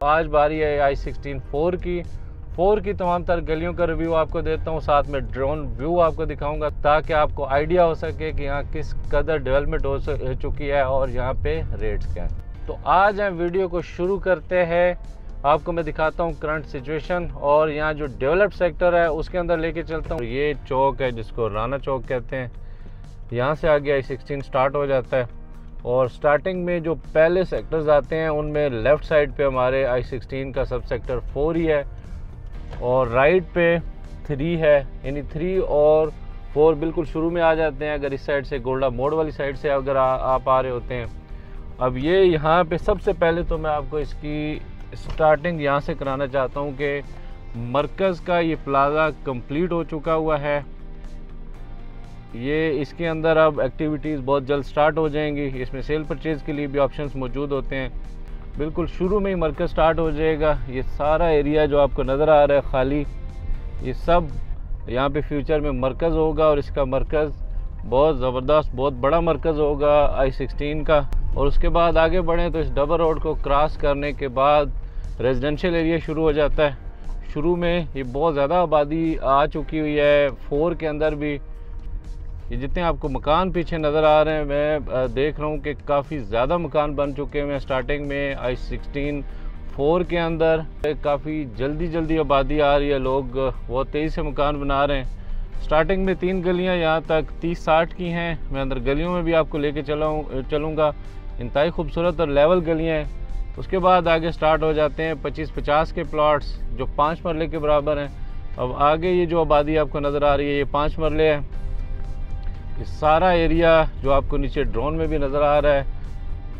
आज बारी है i16 4 की तमाम तर गलियों का रिव्यू आपको देता हूँ, साथ में ड्रोन व्यू आपको दिखाऊंगा ताकि आपको आइडिया हो सके कि यहाँ किस कदर डेवलपमेंट हो चुकी है और यहाँ पे रेट्स क्या हैं। तो आज हम वीडियो को शुरू करते हैं। आपको मैं दिखाता हूँ करंट सिचुएशन और यहाँ जो डेवलप्ड सेक्टर है उसके अंदर लेके चलता हूँ। ये चौक है जिसको राना चौक कहते हैं, यहाँ से आगे i16 स्टार्ट हो जाता है और स्टार्टिंग में जो पहले सेक्टर्स आते हैं उनमें लेफ़्ट साइड पे हमारे i16 का सब सेक्टर 4 ही है और राइट पे 3 है, यानी 3 और 4 बिल्कुल शुरू में आ जाते हैं अगर इस साइड से गोल्डा मोड़ वाली साइड से अगर आप आ रहे होते हैं। अब ये यहाँ पे सबसे पहले तो मैं आपको इसकी स्टार्टिंग यहाँ से कराना चाहता हूँ कि मरकज़ का ये प्लाज़ा कंप्लीट हो चुका हुआ है। ये इसके अंदर अब एक्टिविटीज़ बहुत जल्द स्टार्ट हो जाएंगी। इसमें सेल परचेज़ के लिए भी ऑप्शंस मौजूद होते हैं। बिल्कुल शुरू में ही मरकज़ स्टार्ट हो जाएगा। ये सारा एरिया जो आपको नज़र आ रहा है खाली, ये सब यहाँ पे फ्यूचर में मरकज़ होगा और इसका मरकज़ बहुत ज़बरदस्त बहुत बड़ा मरकज़ होगा i16 का। और उसके बाद आगे बढ़ें तो इस डबल रोड को क्रॉस करने के बाद रेजिडेंशियल एरिया शुरू हो जाता है। शुरू में ये बहुत ज़्यादा आबादी आ चुकी हुई है। 4 के अंदर भी ये जितने आपको मकान पीछे नज़र आ रहे हैं, मैं देख रहा हूँ कि काफ़ी ज़्यादा मकान बन चुके हैं। स्टार्टिंग में i16 4 के अंदर काफ़ी जल्दी आबादी आ रही है, लोग बहुत तेज़ी से मकान बना रहे हैं। स्टार्टिंग में 3 गलियाँ यहाँ तक 30-60 की हैं। मैं अंदर गलियों में भी आपको लेके चलूँगा। इंतहाई खूबसूरत और लेवल गलियाँ हैं। उसके बाद आगे स्टार्ट हो जाते हैं 25-50 के प्लॉट्स जो 5 मरले के बराबर हैं। अब आगे ये जो आबादी आपको नज़र आ रही है ये 5 मरले है। ये सारा एरिया जो आपको नीचे ड्रोन में भी नज़र आ रहा है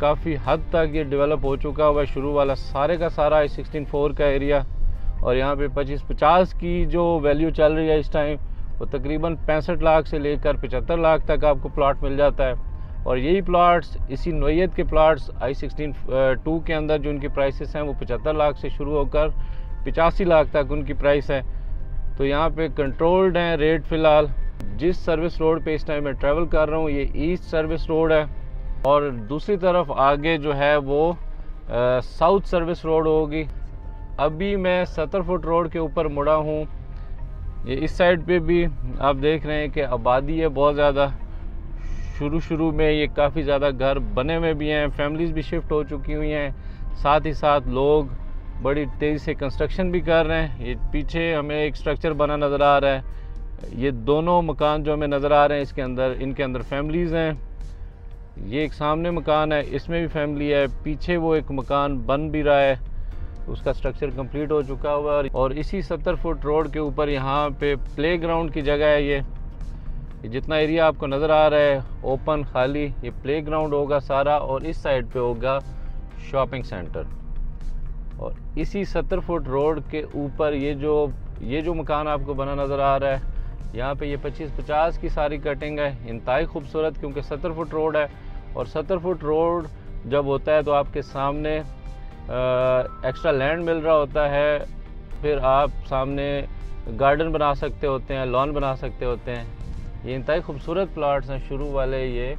काफ़ी हद तक ये डेवलप हो चुका हुआ है। शुरू वाला सारे का सारा i16 4 का एरिया और यहाँ पे 25-50 की जो वैल्यू चल रही है इस टाइम वो तकरीबन 65 लाख से लेकर 75 लाख तक आपको प्लॉट मिल जाता है। और यही प्लॉट्स इसी नोयत के प्लॉट्स i16 2 के अंदर जो उनकी प्राइसेस हैं वो 75 लाख से शुरू होकर 85 लाख तक उनकी प्राइस है। तो यहाँ पे कंट्रोल्ड हैं रेट। फ़िलहाल जिस सर्विस रोड पे इस टाइम मैं ट्रैवल कर रहा हूँ ये ईस्ट सर्विस रोड है और दूसरी तरफ आगे जो है वो साउथ सर्विस रोड होगी। अभी मैं 70 फुट रोड के ऊपर मुड़ा हूँ। ये इस साइड पे भी आप देख रहे हैं कि आबादी है बहुत ज़्यादा। शुरू में ये काफ़ी ज़्यादा घर बने हुए भी हैं, फैमिलीज़ भी शिफ्ट हो चुकी हुई हैं, साथ ही साथ लोग बड़ी तेज़ी से कंस्ट्रक्शन भी कर रहे हैं। ये पीछे हमें एक स्ट्रक्चर बना नज़र आ रहा है। ये दोनों मकान जो हमें नज़र आ रहे हैं इनके अंदर फैमिलीज़ हैं। ये एक सामने मकान है, इसमें भी फैमिली है। पीछे वो एक मकान बन भी रहा है, उसका स्ट्रक्चर कंप्लीट हो चुका हुआ है। और इसी 70 फुट रोड के ऊपर यहाँ पे प्ले ग्राउंड की जगह है। ये जितना एरिया आपको नज़र आ रहा है ओपन खाली, ये प्ले ग्राउंड होगा सारा और इस साइड पे होगा शॉपिंग सेंटर। और इसी 70 फुट रोड के ऊपर ये जो मकान आपको बना नज़र आ रहा है यहाँ पे ये 25-50 की सारी कटिंग है। इंतहाई खूबसूरत, क्योंकि 70 फुट रोड है और 70 फुट रोड जब होता है तो आपके सामने एक्स्ट्रा लैंड मिल रहा होता है। फिर आप सामने गार्डन बना सकते होते हैं, लॉन बना सकते होते हैं। ये इंतहाई खूबसूरत प्लॉट्स हैं शुरू वाले, ये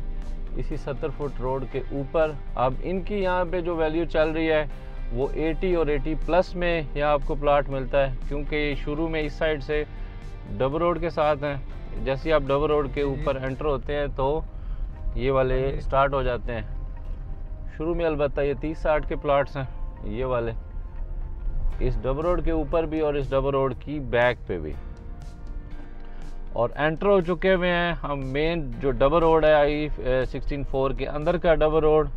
इसी 70 फुट रोड के ऊपर। अब इनकी यहाँ पे जो वैल्यू चल रही है वो 80 और 80 प्लस में यहाँ आपको प्लॉट मिलता है, क्योंकि शुरू में इस साइड से डबल रोड के साथ हैं। जैसे आप डबल रोड के ऊपर एंटर होते हैं तो ये वाले स्टार्ट हो जाते हैं। शुरू में अलबत्ता ये 30-60 के प्लॉट्स हैं ये वाले, इस डबल रोड के ऊपर भी और इस डबल रोड की बैक पे भी। और एंटर हो चुके हुए हैं हम मेन जो डबल रोड है i16 4 के अंदर का डबल रोड,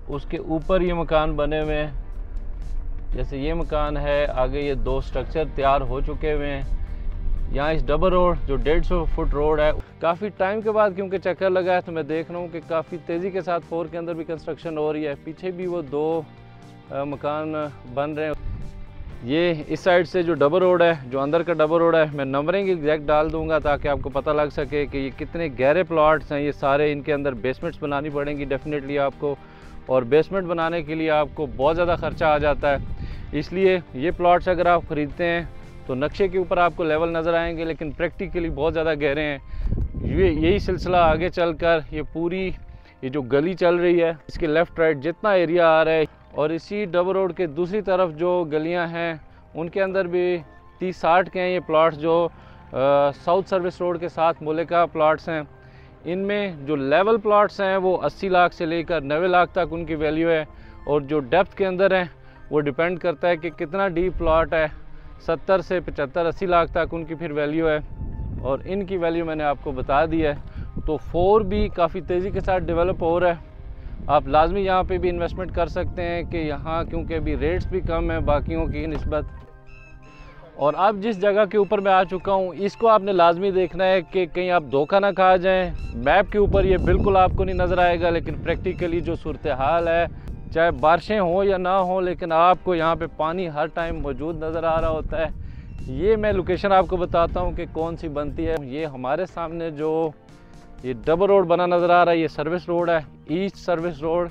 उसके ऊपर ये मकान बने हुए हैं। जैसे ये मकान है, आगे ये 2 स्ट्रक्चर तैयार हो चुके हुए हैं। यहाँ इस डबल रोड जो 150 फुट रोड है, काफ़ी टाइम के बाद क्योंकि चक्कर लगा है तो मैं देख रहा हूँ कि काफ़ी तेज़ी के साथ 4 के अंदर भी कंस्ट्रक्शन हो रही है। पीछे भी वो 2 मकान बन रहे हैं। ये इस साइड से जो डबल रोड है, जो अंदर का डबल रोड है, मैं नंबरिंग एग्जैक्ट डाल दूंगा ताकि आपको पता लग सके कि ये कितने गहरे प्लॉट्स हैं। ये सारे इनके अंदर बेसमेंट्स बनानी पड़ेंगी डेफिनेटली आपको, और बेसमेंट बनाने के लिए आपको बहुत ज़्यादा खर्चा आ जाता है। इसलिए ये प्लॉट्स अगर आप ख़रीदते हैं तो नक्शे के ऊपर आपको लेवल नज़र आएंगे, लेकिन प्रैक्टिकली बहुत ज़्यादा गहरे हैं। यही सिलसिला आगे चलकर ये पूरी ये जो गली चल रही है इसके लेफ़्ट राइट जितना एरिया आ रहा है और इसी डबल रोड के दूसरी तरफ जो गलियां हैं उनके अंदर भी 30-60 के हैं ये प्लॉट्स जो साउथ सर्विस रोड के साथ मुलेका प्लॉट्स हैं। इनमें जो लेवल प्लॉट्स हैं वो 80 लाख से लेकर 90 लाख तक उनकी वैल्यू है, और जो डेप्थ के अंदर हैं वो डिपेंड करता है कि कितना डीप प्लॉट है। 70 से 75-80 लाख तक उनकी फिर वैल्यू है, और इनकी वैल्यू मैंने आपको बता दी है। तो 4 भी काफ़ी तेज़ी के साथ डेवलप हो रहा है। आप लाजमी यहाँ पे भी इन्वेस्टमेंट कर सकते हैं कि यहाँ क्योंकि अभी रेट्स भी कम हैं बाकियों की निस्बत। और अब जिस जगह के ऊपर मैं आ चुका हूँ इसको आपने लाजमी देखना है कि कहीं आप धोखा ना खा जाएं। मैप के ऊपर ये बिल्कुल आपको नहीं नज़र आएगा, लेकिन प्रैक्टिकली जो सूरत हाल है, चाहे बारिशें हों या ना हों, लेकिन आपको यहाँ पे पानी हर टाइम मौजूद नज़र आ रहा होता है। ये मैं लोकेशन आपको बताता हूँ कि कौन सी बनती है। ये हमारे सामने जो ये डबल रोड बना नज़र आ रहा है, ये सर्विस रोड है, ईस्ट सर्विस रोड,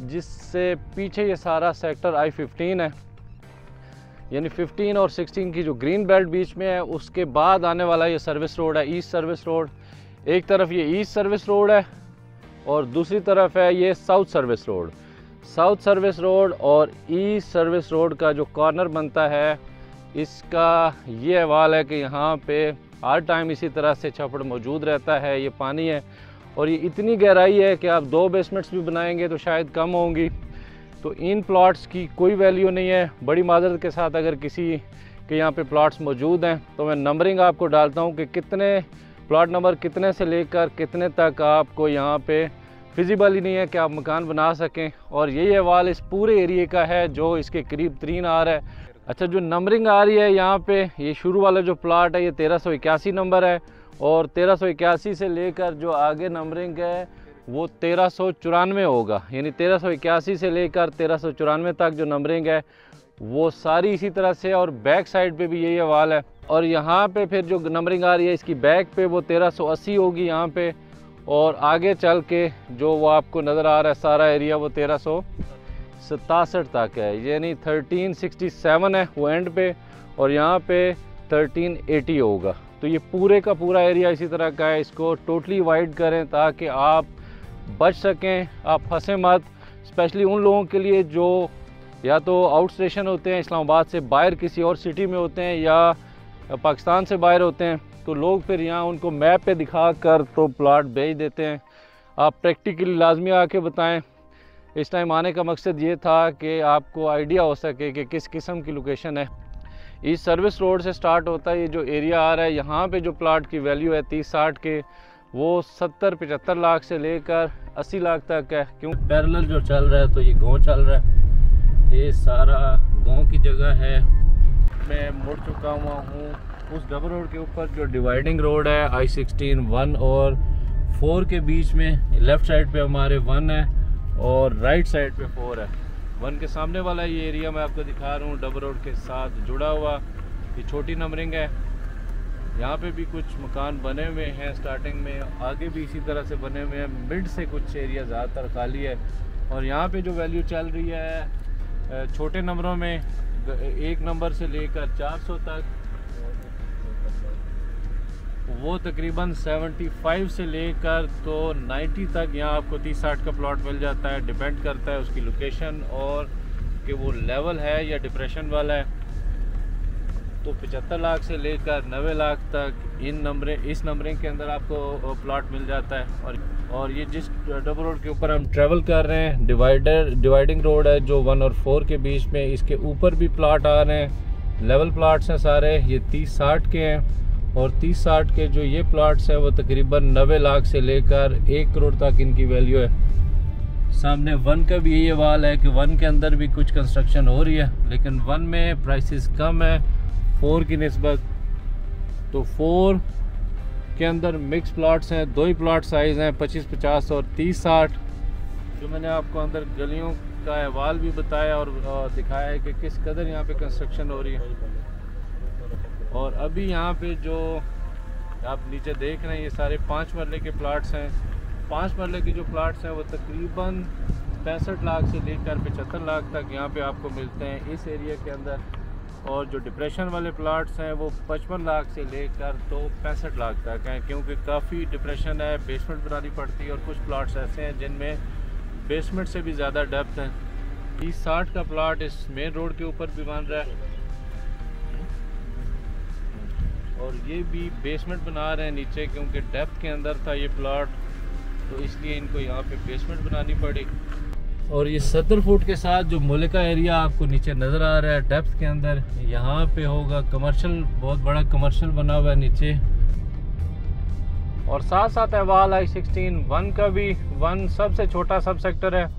जिससे पीछे ये सारा सेक्टर I-15 है, यानी 15 और 16 की जो ग्रीन बेल्ट बीच में है उसके बाद आने वाला ये सर्विस रोड है, ईस्ट सर्विस रोड। एक तरफ ये ईस्ट सर्विस रोड है और दूसरी तरफ है ये south service road. South service road और ईस्ट सर्विस रोड का जो कॉर्नर बनता है, इसका ये अहवाल है कि यहाँ पे हर टाइम इसी तरह से छपड़ मौजूद रहता है। ये पानी है और ये इतनी गहराई है कि आप 2 बेसमेंट्स भी बनाएंगे तो शायद कम होंगी। तो इन प्लॉट्स की कोई वैल्यू नहीं है। बड़ी माजरत के साथ अगर किसी के यहाँ पे प्लॉट्स मौजूद हैं तो मैं नंबरिंग आपको डालता हूँ कि कितने प्लॉट नंबर कितने से लेकर कितने तक आपको यहाँ पे फिजिबल ही नहीं है कि आप मकान बना सकें। और यही अहवाल इस पूरे एरिए का है जो इसके करीब तरीन आ रहा है। अच्छा, जो नंबरिंग आ रही है यहाँ पे, ये शुरू वाला जो प्लाट है ये 1381 नंबर है, और 1381 से लेकर जो आगे नंबरिंग है वो 1394 होगा। यानी 1381 से लेकर 1394 तक जो नंबरिंग है वो सारी इसी तरह से, और बैक साइड पे भी यही अहवाल है। और यहाँ पे फिर जो नंबरिंग आ रही है इसकी बैक पे वो 1380 होगी यहाँ पे, और आगे चल के जो वो आपको नज़र आ रहा है सारा एरिया वो 1367 तक है, यानी 1367 है वो एंड पे, और यहाँ पे 1380 होगा। तो ये पूरे का पूरा एरिया इसी तरह का है। इसको टोटली वाइड करें ताकि आप बच सकें, आप फंसे मत। स्पेशली उन लोगों के लिए जो या तो आउट स्टेशन होते हैं, इस्लामाबाद से बाहर किसी और सिटी में होते हैं या पाकिस्तान से बाहर होते हैं, तो लोग फिर यहाँ उनको मैप पे दिखा कर तो प्लाट भेज देते हैं। आप प्रैक्टिकली लाजमी आके बताएं। इस टाइम आने का मकसद ये था कि आपको आइडिया हो सके कि किस किस्म की लोकेशन है। इस सर्विस रोड से स्टार्ट होता है ये जो एरिया आ रहा है, यहाँ पे जो प्लाट की वैल्यू है 30-60 के, वो 70-75 लाख से लेकर 80 लाख तक है। क्यों पैरेलल जो चल रहा है तो ये गांव चल रहा है, ये सारा गांव की जगह है। मैं मुड़ चुका हुआ हूँ उस डबल रोड के ऊपर जो डिवाइडिंग रोड है I-16 1 और 4 के बीच में। लेफ़्ट साइड पे हमारे 1 है और राइट साइड पे 4 है। 1 के सामने वाला ये एरिया मैं आपको दिखा रहा हूँ डबल रोड के साथ जुड़ा हुआ, ये छोटी नंबरिंग है। यहाँ पे भी कुछ मकान बने हुए हैं स्टार्टिंग में, आगे भी इसी तरह से बने हुए हैं। मिड से कुछ एरिया ज़्यादातर खाली है। और यहाँ पे जो वैल्यू चल रही है छोटे नंबरों में 1 नंबर से लेकर 400 तक, वो तकरीबन 75 से लेकर तो 90 तक यहाँ आपको 30-60 का प्लॉट मिल जाता है। डिपेंड करता है उसकी लोकेशन और कि वो लेवल है या डिप्रेशन वाला है। तो 75 लाख से लेकर 90 लाख तक इस नंबरिंग के अंदर आपको प्लॉट मिल जाता है। और ये जिस डबल रोड के ऊपर हम ट्रैवल कर रहे हैं डिवाइडिंग रोड है जो 1 और 4 के बीच में, इसके ऊपर भी प्लॉट आ रहे हैं। लेवल प्लॉट्स हैं सारे, ये 30-60 के हैं। और 30-60 के जो ये प्लॉट्स हैं वो तकरीबन 90 लाख से लेकर 1 करोड़ तक इनकी वैल्यू है। सामने 1 का भी यही अहवाल है कि 1 के अंदर भी कुछ कंस्ट्रक्शन हो रही है, लेकिन 1 में प्राइसेस कम है 4 की निस्बत। तो 4 के अंदर मिक्स प्लॉट्स हैं, 2 ही प्लॉट साइज़ हैं 25-50 और 30-60। जो मैंने आपको अंदर गलियों का अहवाल भी बताया और दिखाया है कि किस कदर यहाँ पे कंस्ट्रक्शन हो रही है। और अभी यहाँ पे जो आप नीचे देख रहे हैं ये सारे 5 मरले के प्लाट्स हैं। 5 मरले के जो प्लाट्स हैं वो तकरीबन 65 लाख से लेकर 75 लाख तक यहाँ पे आपको मिलते हैं इस एरिया के अंदर। और जो डिप्रेशन वाले प्लाट्स हैं वो 55 लाख से लेकर तो 65 लाख तक हैं, क्योंकि काफ़ी डिप्रेशन है, बेसमेंट बनानी पड़ती है। और कुछ प्लाट्स ऐसे हैं जिनमें बेसमेंट से भी ज़्यादा डेप्थ है। 30-60 का प्लाट इस मेन रोड के ऊपर भी बन रहा है और ये भी बेसमेंट बना रहे हैं नीचे, क्योंकि डेप्थ के अंदर था ये प्लाट, तो इसलिए इनको यहाँ पे बेसमेंट बनानी पड़ी। और ये 70 फुट के साथ जो मुल्का एरिया आपको नीचे नज़र आ रहा है डेप्थ के अंदर, यहाँ पे होगा कमर्शियल, बहुत बड़ा कमर्शियल बना हुआ है नीचे। और साथ साथ अहवाल I-16 1 का भी, 1 सबसे छोटा सब सेक्टर है।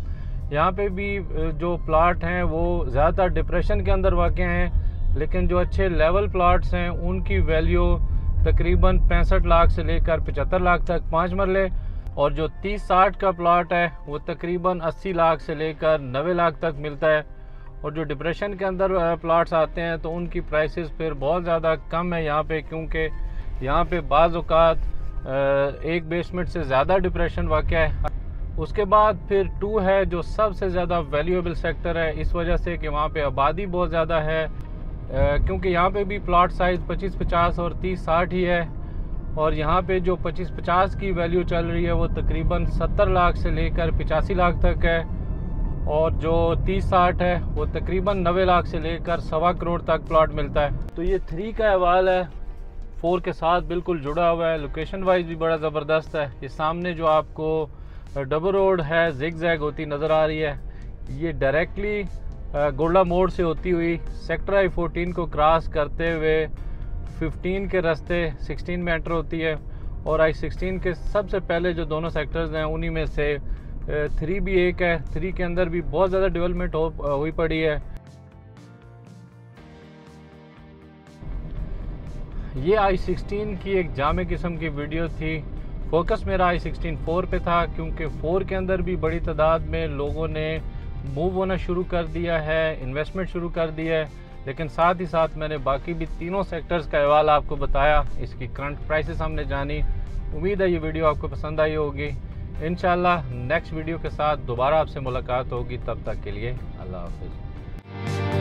यहाँ पे भी जो प्लाट हैं वो ज़्यादातर डिप्रेशन के अंदर वाक़ हैं, लेकिन जो अच्छे लेवल प्लाट्स हैं उनकी वैल्यू तकरीबन 65 लाख से लेकर 75 लाख तक 5 मरले, और जो 30-60 का प्लाट है वो तकरीबन 80 लाख से लेकर 90 लाख तक मिलता है। और जो डिप्रेशन के अंदर प्लाट्स आते हैं तो उनकी प्राइसेस फिर बहुत ज़्यादा कम है यहाँ पे, क्योंकि यहाँ पे बाज़ औक़ात एक बेसमेंट से ज़्यादा डिप्रेशन वाक़ है। उसके बाद फिर 2 है जो सबसे ज़्यादा वैल्यूएबल सेक्टर है, इस वजह से कि वहाँ पे आबादी बहुत ज़्यादा है, क्योंकि यहाँ पे भी प्लाट साइज़ 25-50 और 30-60 ही है। और यहाँ पे जो 25-50 की वैल्यू चल रही है वो तकरीबन 70 लाख से लेकर 85 लाख तक है, और जो 30-60 है वो तकरीबन 90 लाख से लेकर 1.25 करोड़ तक प्लाट मिलता है। तो ये 3 का अहवाल है, 4 के साथ बिल्कुल जुड़ा हुआ है, लोकेशन वाइज भी बड़ा ज़बरदस्त है। ये सामने जो आपको डबल रोड है जिग जैग होती नज़र आ रही है, ये डायरेक्टली गोल्डा मोड़ से होती हुई सेक्टर I-14 को क्रॉस करते हुए 15 के रास्ते 16 में एंटर होती है। और I-16 के सबसे पहले जो दोनों सेक्टर्स हैं उन्हीं में से 3 भी एक है। 3 के अंदर भी बहुत ज़्यादा डेवलपमेंट हुई पड़ी है। ये I-16 की एक जामे किस्म की वीडियो थी। फोकस मेरा I-16 4 पे था, क्योंकि 4 के अंदर भी बड़ी तादाद में लोगों ने मूव होना शुरू कर दिया है, इन्वेस्टमेंट शुरू कर दिया है। लेकिन साथ ही साथ मैंने बाकी भी तीनों सेक्टर्स का अहवाल आपको बताया, इसकी करंट प्राइसेस हमने जानी। उम्मीद है ये वीडियो आपको पसंद आई होगी। इंशाल्लाह नेक्स्ट वीडियो के साथ दोबारा आपसे मुलाकात होगी, तब तक के लिए अल्लाह हाफ़िज़।